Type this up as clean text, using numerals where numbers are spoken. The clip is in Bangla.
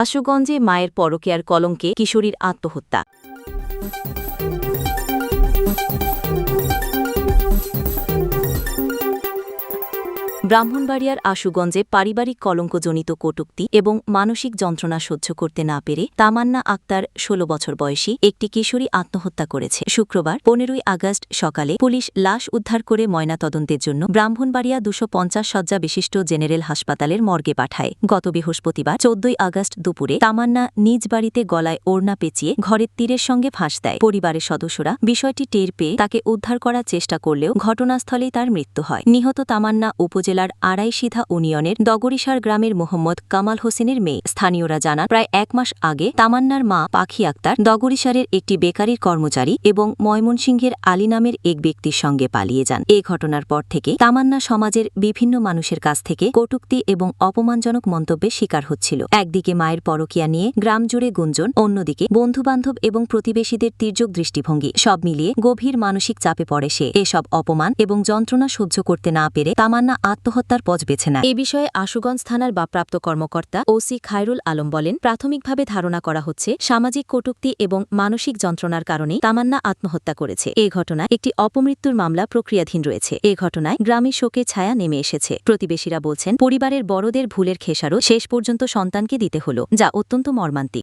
আশুগঞ্জে মায়ের পরকীয়ার কলঙ্কে কিশোরীর আত্মহত্যা। ব্রাহ্মণবাড়িয়ার আশুগঞ্জে পারিবারিক কলঙ্কজনিত কটূক্তি এবং মানসিক যন্ত্রণা সহ্য করতে না পেরে তামান্না আক্তার ১৬ বছর বয়সী একটি কিশোরী আত্মহত্যা করেছে। শুক্রবার ১৫ই আগস্ট সকালে পুলিশ লাশ উদ্ধার করে ময়নাতদন্তের জন্য ব্রাহ্মণবাড়িয়া ২৫০ শয্যা বিশিষ্ট জেনারেল হাসপাতালের মর্গে পাঠায়। গত বৃহস্পতিবার ১৪ই আগস্ট দুপুরে তামান্না নিজ বাড়িতে গলায় ওড়না পেঁচিয়ে ঘরের তীরের সঙ্গে ফাঁস দেয়। পরিবারের সদস্যরা বিষয়টি টের পেয়ে তাকে উদ্ধার করার চেষ্টা করলেও ঘটনাস্থলেই তার মৃত্যু হয়। নিহত তামান্না উপজেলার আড়াইসিধা ইউনিয়নের দগরিসার গ্রামের মোহাম্মদ কামাল হোসেনের মেয়ে। স্থানীয়রা জানান, প্রায় ১ মাস আগে তামান্নার মা পাখি আক্তার দগরিসারের একটি বেকারির কর্মচারী এবং ময়মনসিংহের আলী নামের এক ব্যক্তির সঙ্গে পালিয়ে যান। এ ঘটনার পর থেকে তামান্না সমাজের বিভিন্ন মানুষের কাছ থেকে কটূক্তি এবং অপমানজনক মন্তব্যের শিকার হচ্ছিল। একদিকে মায়ের পরকীয়া নিয়ে গ্রাম জুড়ে গুঞ্জন, অন্যদিকে বন্ধুবান্ধব এবং প্রতিবেশীদের তির্যক দৃষ্টিভঙ্গি, সব মিলিয়ে গভীর মানসিক চাপে পড়ে সে। এসব অপমান এবং যন্ত্রণা সহ্য করতে না পেরে তামান্না আত্মহত্যার পথ বেছে নেয়। এ বিষয়ে আশুগঞ্জ থানার ভারপ্রাপ্ত কর্মকর্তা ওসি খায়রুল আলম বলেন, প্রাথমিকভাবে ধারণা করা হচ্ছে সামাজিক কটূক্তি এবং মানসিক যন্ত্রণার কারণে তামান্না আত্মহত্যা করেছে। এ ঘটনায় একটি অপমৃত্যুর মামলা প্রক্রিয়াধীন রয়েছে। এ ঘটনায় গ্রামে শোকের ছায়া নেমে এসেছে। প্রতিবেশীরা বলছেন, পরিবারের বড়দের ভুলের খেসারত শেষ পর্যন্ত সন্তানকে দিতে হল, যা অত্যন্ত মর্মান্তিক।